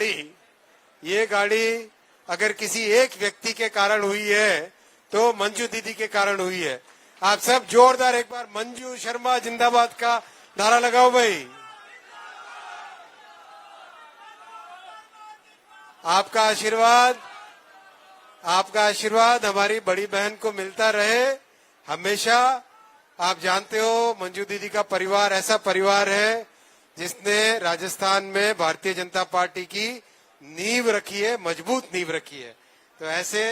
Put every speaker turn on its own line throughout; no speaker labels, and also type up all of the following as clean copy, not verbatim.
ये गाड़ी अगर किसी एक व्यक्ति के कारण हुई है तो मंजू दीदी के कारण हुई है। आप सब जोरदार एक बार मंजू शर्मा जिंदाबाद का नारा लगाओ भाई। आपका आशीर्वाद हमारी बड़ी बहन को मिलता रहे हमेशा। आप जानते हो मंजू दीदी का परिवार ऐसा परिवार है जिसने राजस्थान में भारतीय जनता पार्टी की नींव रखी है, मजबूत नींव रखी है। तो ऐसे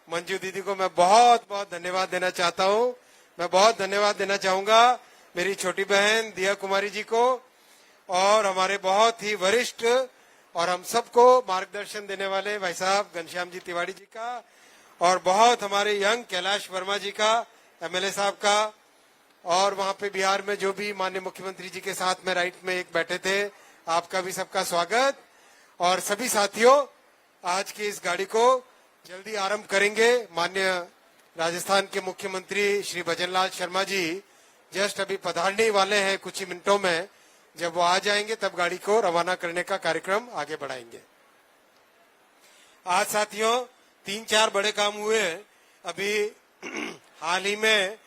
मंजू दीदी को मैं बहुत बहुत धन्यवाद देना चाहता हूं। मैं बहुत धन्यवाद देना चाहूंगा मेरी छोटी बहन दिया कुमारी जी को और हमारे बहुत ही वरिष्ठ और हम सबको मार्गदर्शन देने वाले भाई साहब घनश्याम जी तिवारी जी का और बहुत हमारे यंग कैलाश वर्मा जी का, एमएलए साहब का, और वहां पे बिहार में जो भी माननीय मुख्यमंत्री जी के साथ में राइट में एक बैठे थे, आपका भी सबका स्वागत। और सभी साथियों, आज की इस गाड़ी को जल्दी आरंभ करेंगे। माननीय राजस्थान के मुख्यमंत्री श्री भजनलाल शर्मा जी जस्ट अभी पधारने वाले हैं कुछ ही मिनटों में। जब वो आ जाएंगे तब गाड़ी को रवाना करने का कार्यक्रम आगे बढ़ाएंगे। आज साथियों 3-4 बड़े काम हुए। अभी हाल ही में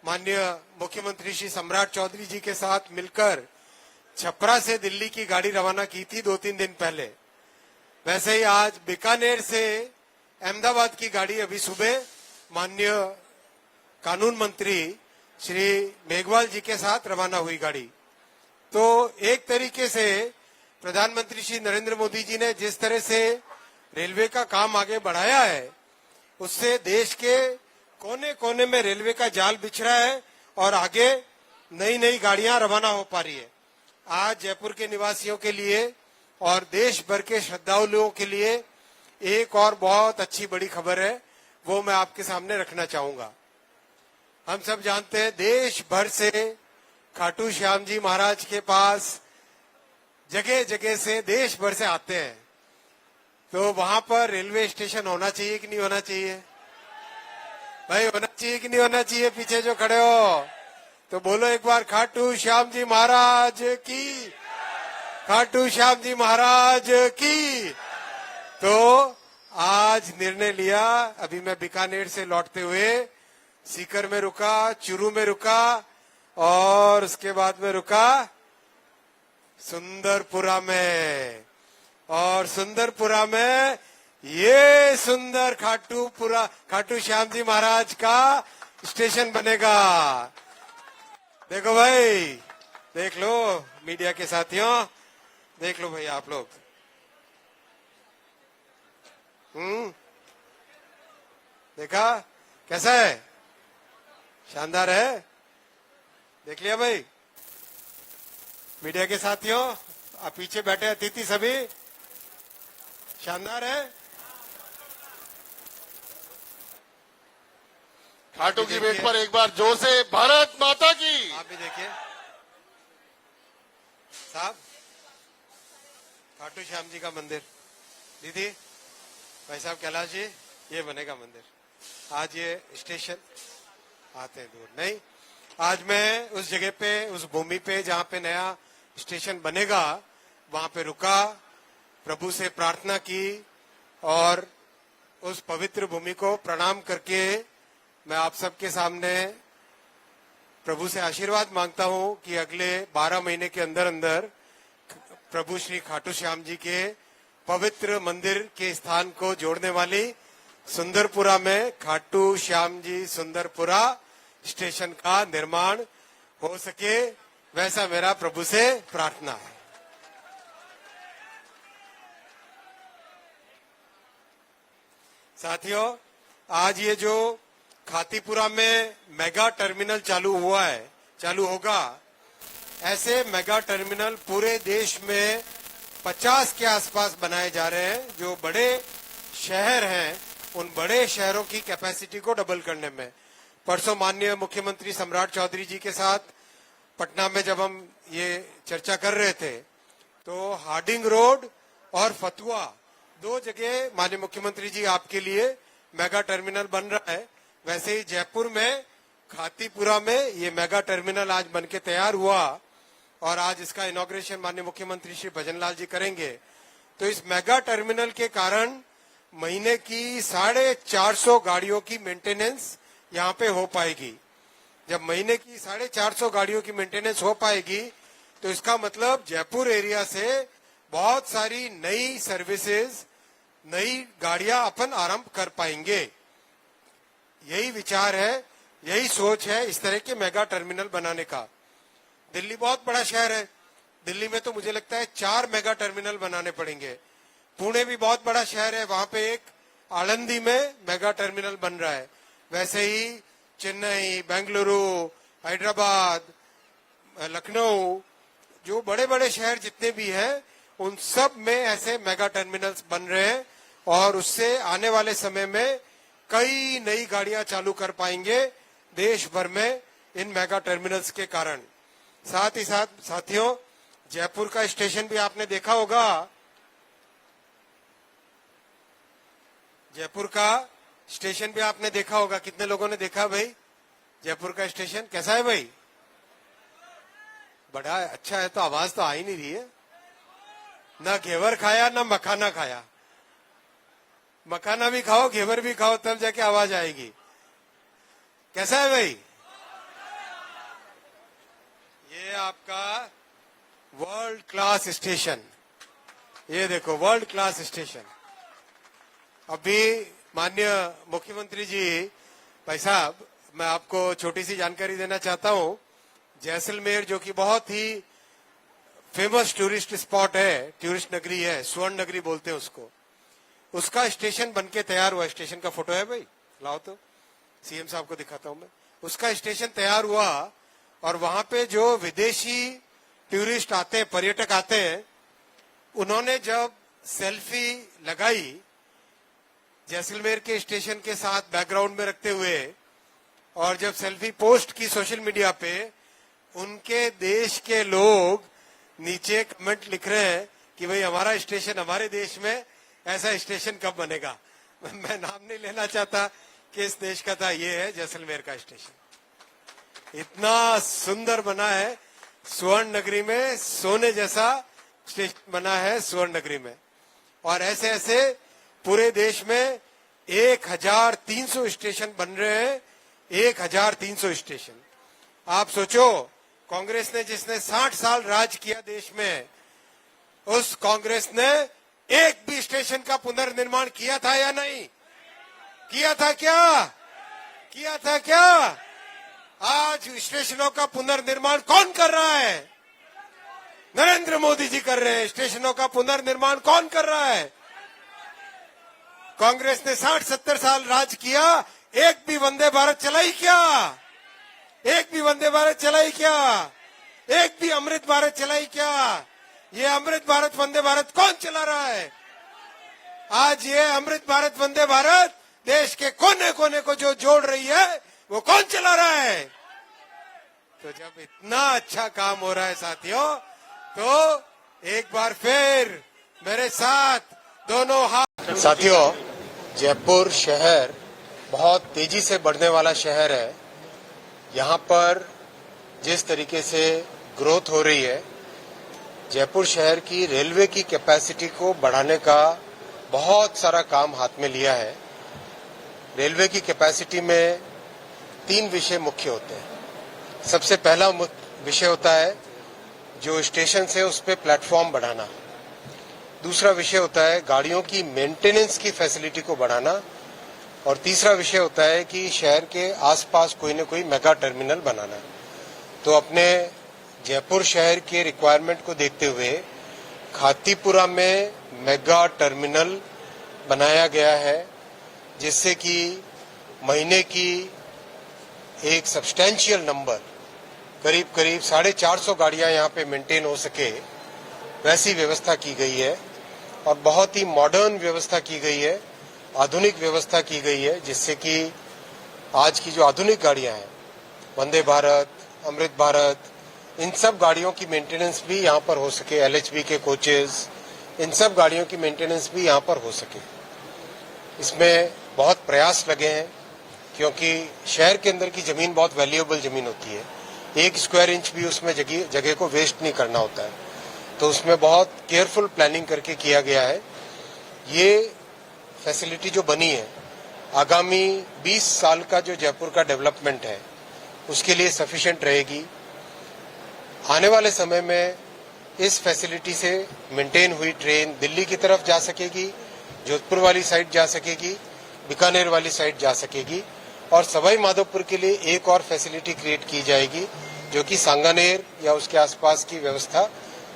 माननीय मुख्यमंत्री श्री सम्राट चौधरी जी के साथ मिलकर छपरा से दिल्ली की गाड़ी रवाना की थी 2-3 दिन पहले। वैसे ही आज बीकानेर से अहमदाबाद की गाड़ी अभी सुबह माननीय कानून मंत्री श्री मेघवाल जी के साथ रवाना हुई गाड़ी। तो एक तरीके से प्रधानमंत्री श्री नरेंद्र मोदी जी ने जिस तरह से रेलवे का काम आगे बढ़ाया है उससे देश के कोने कोने में रेलवे का जाल बिछ रहा है और आगे नई नई गाड़ियां रवाना हो पा रही है। आज जयपुर के निवासियों के लिए और देश भर के श्रद्धालुओं के लिए एक और बहुत अच्छी बड़ी खबर है, वो मैं आपके सामने रखना चाहूंगा। हम सब जानते हैं देश भर से खाटू श्याम जी महाराज के पास जगह जगह से देश भर से आते हैं। तो वहां पर रेलवे स्टेशन होना चाहिए कि नहीं होना चाहिए भाई? होना चाहिए कि नहीं होना चाहिए? पीछे जो खड़े हो तो बोलो एक बार खाटू श्याम जी महाराज की, खाटू श्याम जी महाराज की। तो आज निर्णय लिया, अभी मैं बीकानेर से लौटते हुए सीकर में रुका, चूरू में रुका और उसके बाद में रुका सुंदरपुरा में। और सुंदरपुरा में ये सुंदर खाटू श्याम जी महाराज का स्टेशन बनेगा। देखो भाई, देख लो मीडिया के साथियों, देख लो भाई आप लोग। देखा कैसा है? शानदार है। देख लिया भाई मीडिया के साथियों, आप पीछे बैठे अतिथि सभी, शानदार है।
खाटू की वेट पर एक बार जोर से भारत माता की।
आप भी देखिए साहब, खाटू श्याम जी का मंदिर। दीदी भाई साहब कैलाश जी, ये बनेगा मंदिर। आज ये स्टेशन आते हैं दूर नहीं, आज मैं उस जगह पे, उस भूमि पे जहां पे नया स्टेशन बनेगा वहां पे रुका, प्रभु से प्रार्थना की और उस पवित्र भूमि को प्रणाम करके मैं आप सबके सामने प्रभु से आशीर्वाद मांगता हूं कि अगले 12 महीने के अंदर अंदर प्रभु श्री खाटू श्याम जी के पवित्र मंदिर के स्थान को जोड़ने वाली सुंदरपुरा में खाटू श्याम जी सुंदरपुरा स्टेशन का निर्माण हो सके, वैसा मेरा प्रभु से प्रार्थना है। साथियों, आज ये जो खातीपुरा में मेगा टर्मिनल चालू होगा, ऐसे मेगा टर्मिनल पूरे देश में 50 के आसपास बनाए जा रहे हैं। जो बड़े शहर हैं उन बड़े शहरों की कैपेसिटी को डबल करने में। परसों माननीय मुख्यमंत्री सम्राट चौधरी जी के साथ पटना में जब हम ये चर्चा कर रहे थे तो हार्डिंग रोड और फतुआ 2 जगह माननीय मुख्यमंत्री जी आपके लिए मेगा टर्मिनल बन रहा है। वैसे ही जयपुर में खातीपुरा में ये मेगा टर्मिनल आज बनके तैयार हुआ और आज इसका इनॉग्रेशन माननीय मुख्यमंत्री श्री भजनलाल जी करेंगे। तो इस मेगा टर्मिनल के कारण महीने की 450 गाड़ियों की मेंटेनेंस यहाँ पे हो पाएगी। जब महीने की 450 गाड़ियों की मेंटेनेंस हो पाएगी तो इसका मतलब जयपुर एरिया से बहुत सारी नई सर्विसेज, नई गाड़ियां अपन आरंभ कर पाएंगे। यही विचार है, यही सोच है इस तरह के मेगा टर्मिनल बनाने का। दिल्ली बहुत बड़ा शहर है, दिल्ली में तो मुझे लगता है 4 मेगा टर्मिनल बनाने पड़ेंगे। पुणे भी बहुत बड़ा शहर है, वहां पे एक आलंदी में मेगा टर्मिनल बन रहा है। वैसे ही चेन्नई, बेंगलुरु, हैदराबाद, लखनऊ, जो बड़े बड़े शहर जितने भी हैं उन सब में ऐसे मेगा टर्मिनल्स बन रहे हैं और उससे आने वाले समय में कई नई गाड़ियां चालू कर पाएंगे देश भर में इन मेगा टर्मिनल्स के कारण। साथ ही साथ साथियों, जयपुर का स्टेशन भी आपने देखा होगा। जयपुर का स्टेशन भी आपने देखा होगा। कितने लोगों ने देखा भाई जयपुर का स्टेशन? कैसा है भाई? बड़ा अच्छा है। तो आवाज तो आ ही नहीं रही है। ना घेवर खाया ना मखाना खाया। मखाना भी खाओ, घेवर भी खाओ, तब जाके आवाज आएगी। कैसा है भाई? ये आपका वर्ल्ड क्लास स्टेशन, ये देखो वर्ल्ड क्लास स्टेशन। अभी माननीय मुख्यमंत्री जी, भाई साहब, मैं आपको छोटी सी जानकारी देना चाहता हूं। जैसलमेर जो कि बहुत ही फेमस टूरिस्ट स्पॉट है, टूरिस्ट नगरी है, स्वर्ण नगरी बोलते हैं उसको, उसका स्टेशन बनके तैयार हुआ। स्टेशन का फोटो है भाई, लाओ तो, सीएम साहब को दिखाता हूं मैं। उसका स्टेशन तैयार हुआ और वहां पे जो विदेशी टूरिस्ट आते हैं, पर्यटक आते हैं, उन्होंने जब सेल्फी लगाई जैसलमेर के स्टेशन के साथ बैकग्राउंड में रखते हुए, और जब सेल्फी पोस्ट की सोशल मीडिया पे, उनके देश के लोग नीचे कमेंट लिख रहे हैं कि भाई हमारा स्टेशन, हमारे देश में ऐसा स्टेशन कब बनेगा। मैं नाम नहीं लेना चाहता किस देश का था, ये है जैसलमेर का स्टेशन। इतना सुंदर बना है, स्वर्ण नगरी में सोने जैसा स्टेशन बना है स्वर्ण नगरी में। और ऐसे ऐसे पूरे देश में 1300 स्टेशन बन रहे हैं। 1300 स्टेशन। आप सोचो, कांग्रेस ने जिसने 60 साल राज किया देश में, उस कांग्रेस ने एक भी स्टेशन का पुनर्निर्माण किया था या नहीं? किया था क्या? किया था क्या? आज स्टेशनों का पुनर्निर्माण कौन कर रहा है? नरेंद्र मोदी जी कर रहे हैं। स्टेशनों का पुनर्निर्माण कौन कर रहा है? कांग्रेस ने 60-70 साल राज किया, एक भी वंदे भारत चलाई क्या? एक भी वंदे भारत चलाई क्या? एक भी अमृत भारत चलाई क्या? ये अमृत भारत, वंदे भारत कौन चला रहा है? आज ये अमृत भारत, वंदे भारत देश के कोने कोने को जो जोड़ रही है, वो कौन चला रहा है? तो जब इतना अच्छा काम हो रहा है साथियों, तो एक बार फिर मेरे साथ दोनों हाथ। साथियों, जयपुर शहर बहुत तेजी से बढ़ने वाला शहर है। यहाँ पर जिस तरीके से ग्रोथ हो रही है, जयपुर शहर की रेलवे की कैपेसिटी को बढ़ाने का बहुत सारा काम हाथ में लिया है। रेलवे की कैपेसिटी में 3 विषय मुख्य होते हैं। सबसे पहला विषय होता है जो स्टेशन से उस पर प्लेटफॉर्म बढ़ाना। दूसरा विषय होता है गाड़ियों की मेंटेनेंस की फैसिलिटी को बढ़ाना। और तीसरा विषय होता है कि शहर के आसपास कोई न कोई मेगा टर्मिनल बनाना। तो अपने जयपुर शहर के रिक्वायरमेंट को देखते हुए खातीपुरा में मेगा टर्मिनल बनाया गया है, जिससे कि महीने की एक सब्सटैंशियल नंबर, करीब करीब 450 गाड़ियां यहाँ पे मेंटेन हो सके, वैसी व्यवस्था की गई है। और बहुत ही मॉडर्न व्यवस्था की गई है, आधुनिक व्यवस्था की गई है, जिससे कि आज की जो आधुनिक गाड़ियां हैं, वंदे भारत, अमृत भारत, इन सब गाड़ियों की मेंटेनेंस भी यहाँ पर हो सके। एलएचबी के कोचेस, इन सब गाड़ियों की मेंटेनेंस भी यहाँ पर हो सके। इसमें बहुत प्रयास लगे हैं, क्योंकि शहर के अंदर की जमीन बहुत वैल्यूएबल जमीन होती है। 1 स्क्वायर इंच भी उसमें जगह को वेस्ट नहीं करना होता है। तो उसमें बहुत केयरफुल प्लानिंग करके किया गया है। ये फैसिलिटी जो बनी है आगामी 20 साल का जो जयपुर का डेवलपमेंट है उसके लिए सफिशिएंट रहेगी। आने वाले समय में इस फैसिलिटी से मेंटेन हुई ट्रेन दिल्ली की तरफ जा सकेगी, जोधपुर वाली साइड जा सकेगी, बीकानेर वाली साइड जा सकेगी और सवाई माधोपुर के लिए एक और फैसिलिटी क्रिएट की जाएगी जो कि सांगानेर या उसके आसपास की व्यवस्था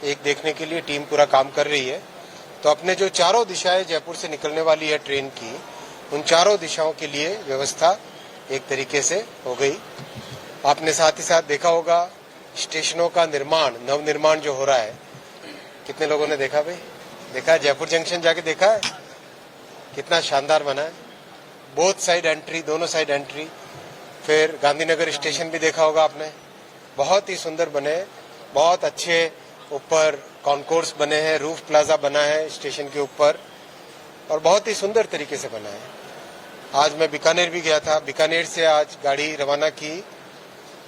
एक देखने के लिए टीम पूरा काम कर रही है। तो अपने जो चारों दिशाएं जयपुर से निकलने वाली है ट्रेन की, उन चारों दिशाओं के लिए व्यवस्था एक तरीके से हो गई। आपने साथ ही साथ देखा होगा स्टेशनों का निर्माण, नव निर्माण जो हो रहा है, कितने लोगों ने देखा भाई? देखा? जयपुर जंक्शन जाके देखा है कितना शानदार बना है। बोथ साइड एंट्री, दोनों साइड एंट्री। फिर गांधीनगर स्टेशन भी देखा होगा आपने, बहुत ही सुंदर बने, बहुत अच्छे ऊपर कॉन्कोर्स बने हैं, रूफ प्लाजा बना है स्टेशन के ऊपर और बहुत ही सुंदर तरीके से बना है। आज मैं बीकानेर भी गया था, बीकानेर से आज गाड़ी रवाना की,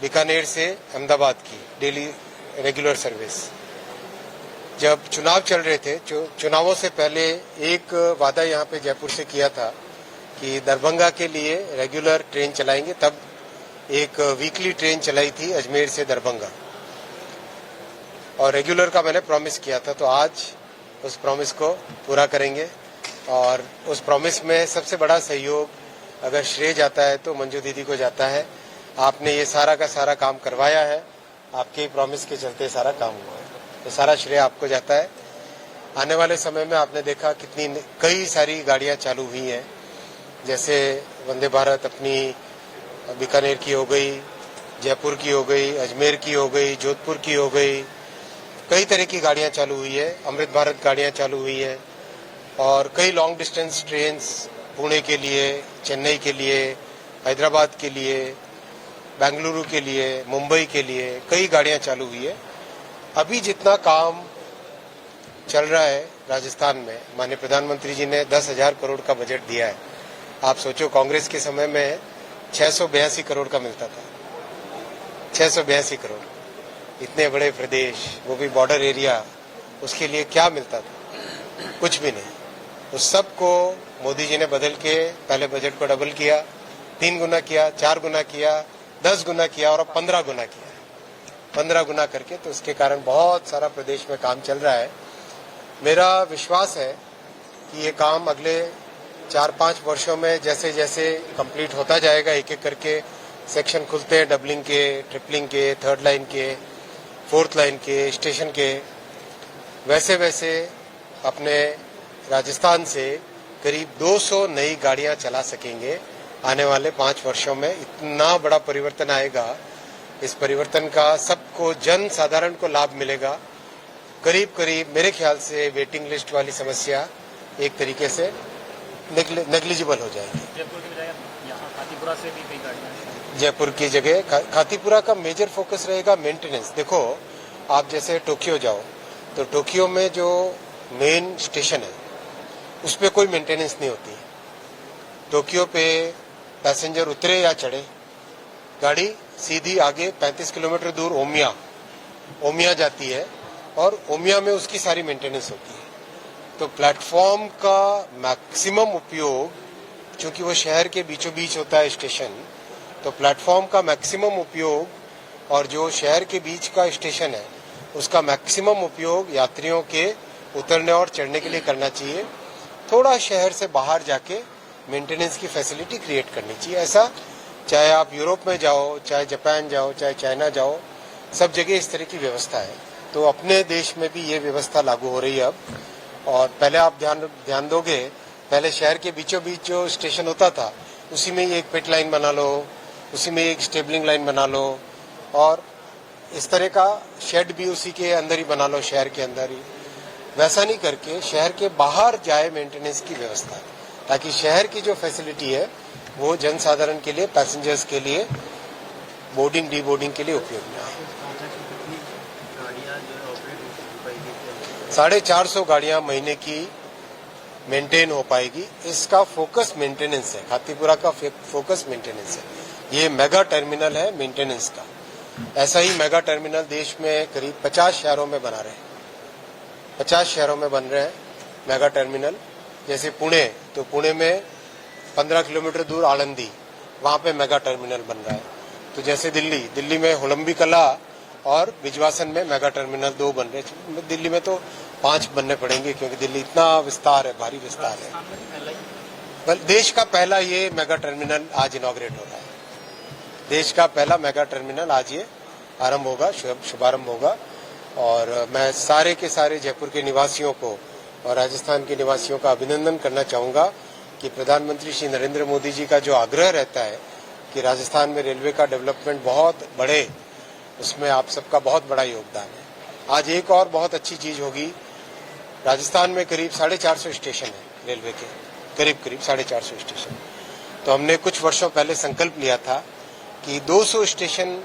बीकानेर से अहमदाबाद की डेली रेगुलर सर्विस। जब चुनाव चल रहे थे, चुनावों से पहले एक वादा यहाँ पे जयपुर से किया था कि दरभंगा के लिए रेगुलर ट्रेन चलाएंगे, तब एक वीकली ट्रेन चलाई थी अजमेर से दरभंगा और रेगुलर का मैंने प्रॉमिस किया था। तो आज उस प्रॉमिस को पूरा करेंगे और उस प्रॉमिस में सबसे बड़ा सहयोग अगर श्रेय जाता है तो मंजू दीदी को जाता है। आपने ये सारा का सारा काम करवाया है, आपके प्रॉमिस के चलते सारा काम हुआ है, तो सारा श्रेय आपको जाता है। आने वाले समय में आपने देखा कई सारी गाड़ियां चालू हुई हैं, जैसे वंदे भारत अपनी बीकानेर की हो गई, जयपुर की हो गई, अजमेर की हो गई, जोधपुर की हो गई, कई तरह की गाड़ियां चालू हुई है, अमृत भारत गाड़ियां चालू हुई है और कई लॉन्ग डिस्टेंस ट्रेन्स पुणे के लिए, चेन्नई के लिए, हैदराबाद के लिए, बेंगलुरु के लिए, मुंबई के लिए कई गाड़ियां चालू हुई है। अभी जितना काम चल रहा है राजस्थान में, माननीय प्रधानमंत्री जी ने 10,000 करोड़ का बजट दिया है। आप सोचो कांग्रेस के समय में 682 करोड़ का मिलता था, 682 करोड़, इतने बड़े प्रदेश, वो भी बॉर्डर एरिया, उसके लिए क्या मिलता था? कुछ भी नहीं। उस सब को मोदी जी ने बदल के पहले बजट को डबल किया, 3 गुना किया, 4 गुना किया, 10 गुना किया और अब 15 गुना किया, 15 गुना करके। तो उसके कारण बहुत सारा प्रदेश में काम चल रहा है। मेरा विश्वास है कि ये काम अगले 4-5 वर्षों में जैसे जैसे कंप्लीट होता जाएगा, एक एक करके सेक्शन खुलते हैं, डबलिंग के, ट्रिपलिंग के, 3rd लाइन के, 4th लाइन के, स्टेशन के, वैसे वैसे अपने राजस्थान से करीब 200 नई गाड़ियां चला सकेंगे आने वाले 5 वर्षों में। इतना बड़ा परिवर्तन आएगा, इस परिवर्तन का सबको, जन साधारण को लाभ मिलेगा। करीब करीब मेरे ख्याल से वेटिंग लिस्ट वाली समस्या एक तरीके से नेग्लिजिबल हो जाएगी।
जयपुर की बजाय यहाँ खातीपुरा से भी कई गाड़ियाँ,
जयपुर की जगह खातीपुरा का मेजर फोकस रहेगा मेंटेनेंस। देखो, आप जैसे टोक्यो जाओ तो टोक्यो में जो मेन स्टेशन है उस पर कोई मेंटेनेंस नहीं होती। टोक्यो पे पैसेंजर उतरे या चढ़े, गाड़ी सीधी आगे 35 किलोमीटर दूर ओमिया जाती है और ओमिया में उसकी सारी मेंटेनेंस होती है। तो प्लेटफॉर्म का मैक्सिमम उपयोग, चूंकि वो शहर के बीचों बीच होता है स्टेशन, तो प्लेटफॉर्म का मैक्सिमम उपयोग और जो शहर के बीच का स्टेशन है उसका मैक्सिमम उपयोग यात्रियों के उतरने और चढ़ने के लिए करना चाहिए। थोड़ा शहर से बाहर जाके मेंटेनेंस की फैसिलिटी क्रिएट करनी चाहिए। ऐसा चाहे आप यूरोप में जाओ, चाहे जापान जाओ, चाहे चाइना जाओ, सब जगह इस तरह की व्यवस्था है। तो अपने देश में भी ये व्यवस्था लागू हो रही है अब। और पहले आप ध्यान दोगे, पहले शहर के बीचों बीच जो स्टेशन होता था उसी में ही एक पिट लाइन बना लो, उसी में एक स्टेबलिंग लाइन बना लो और इस तरह का शेड भी उसी के अंदर ही बना लो, शहर के अंदर ही। वैसा नहीं करके शहर के बाहर जाए मेंटेनेंस की व्यवस्था, ताकि शहर की जो फैसिलिटी है वो जन साधारण के लिए, पैसेंजर्स के लिए बोर्डिंग डीबोर्डिंग के लिए उपयोग में आए। 450 गाड़ियां महीने की मेंटेन हो पाएगी। इसका फोकस मेंटेनेंस है, खातीपुरा का फोकस मेंटेनेंस है। ये मेगा टर्मिनल है मेंटेनेंस का। ऐसा ही मेगा टर्मिनल देश में करीब 50 शहरों में बना रहे हैं। 50 शहरों में बन रहे हैं मेगा टर्मिनल। जैसे पुणे, तो पुणे में 15 किलोमीटर दूर आळंदी, वहां पे मेगा टर्मिनल बन रहा है। तो जैसे दिल्ली में होलंबी कला और बिजवासन में मेगा टर्मिनल 2 बन रहे हैं। दिल्ली में तो 5 बनने पड़ेंगे क्योंकि दिल्ली इतना विस्तार है, भारी विस्तार है। देश का पहला ये मेगा टर्मिनल आज इनॉग्रेट हो रहा है। देश का पहला मेगा टर्मिनल आज ये आरंभ होगा, शुभारंभ होगा। और मैं सारे के सारे जयपुर के निवासियों को और राजस्थान के निवासियों का अभिनंदन करना चाहूंगा कि प्रधानमंत्री श्री नरेंद्र मोदी जी का जो आग्रह रहता है कि राजस्थान में रेलवे का डेवलपमेंट बहुत बढ़े, उसमें आप सबका बहुत बड़ा योगदान है। आज एक और बहुत अच्छी चीज होगी, राजस्थान में करीब 450 स्टेशन है रेलवे के, करीब 450 स्टेशन। तो हमने कुछ वर्षों पहले संकल्प लिया था कि 200 स्टेशन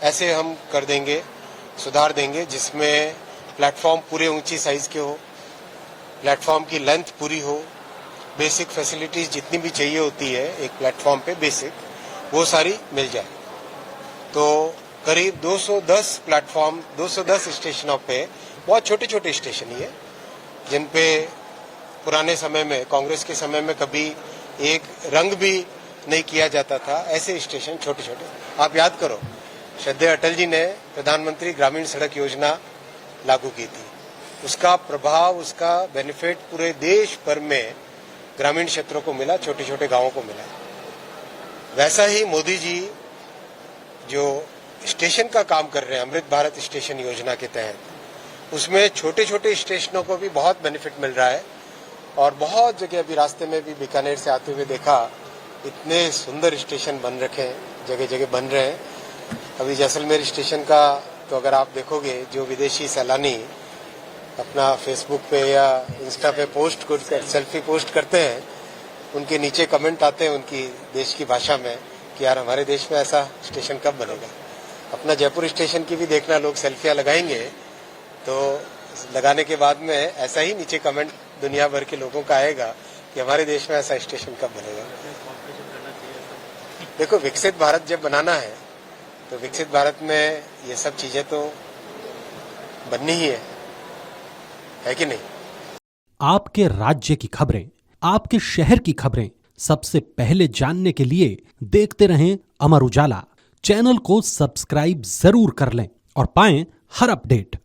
ऐसे हम कर देंगे, सुधार देंगे, जिसमें प्लेटफॉर्म पूरे ऊंची साइज के हो, प्लेटफॉर्म की लेंथ पूरी हो, बेसिक फैसिलिटीज जितनी भी चाहिए होती है एक प्लेटफॉर्म पे बेसिक, वो सारी मिल जाए। तो करीब 210 प्लेटफॉर्म, 210 स्टेशनों पे, बहुत छोटे छोटे स्टेशन ही है जिन पे पुराने समय में, कांग्रेस के समय में कभी एक रंग भी नहीं किया जाता था, ऐसे स्टेशन छोटे छोटे। आप याद करो, श्रद्धेय अटल जी ने प्रधानमंत्री ग्रामीण सड़क योजना लागू की थी। उसका प्रभाव, उसका बेनिफिट पूरे देश भर में ग्रामीण क्षेत्रों को मिला, छोटे छोटे गांवों को मिला। वैसा ही मोदी जी जो स्टेशन का काम कर रहे हैं अमृत भारत स्टेशन योजना के तहत, उसमें छोटे छोटे स्टेशनों को भी बहुत बेनिफिट मिल रहा है। और बहुत जगह, अभी रास्ते में भी बीकानेर से आते हुए देखा, इतने सुंदर स्टेशन बन रखे हैं, जगह जगह बन रहे हैं। अभी जैसलमेर स्टेशन का तो अगर आप देखोगे, जो विदेशी सैलानी अपना फेसबुक पे या इंस्टा पे पोस्ट कर, सेल्फी पोस्ट करते हैं, उनके नीचे कमेंट आते हैं उनकी देश की भाषा में कि यार हमारे देश में ऐसा स्टेशन कब बनेगा। अपना जयपुर स्टेशन की भी देखना, लोग सेल्फियां लगाएंगे तो लगाने के बाद में ऐसा ही नीचे कमेंट दुनिया भर के लोगों का आएगा कि हमारे देश में ऐसा स्टेशन कब बनेगा। देखो, विकसित भारत जब बनाना है तो विकसित भारत में ये सब चीजें तो बननी ही है कि नहीं।
आपके राज्य की खबरें, आपके शहर की खबरें सबसे पहले जानने के लिए देखते रहें अमर उजाला। चैनल को सब्सक्राइब जरूर कर लें और पाएं हर अपडेट।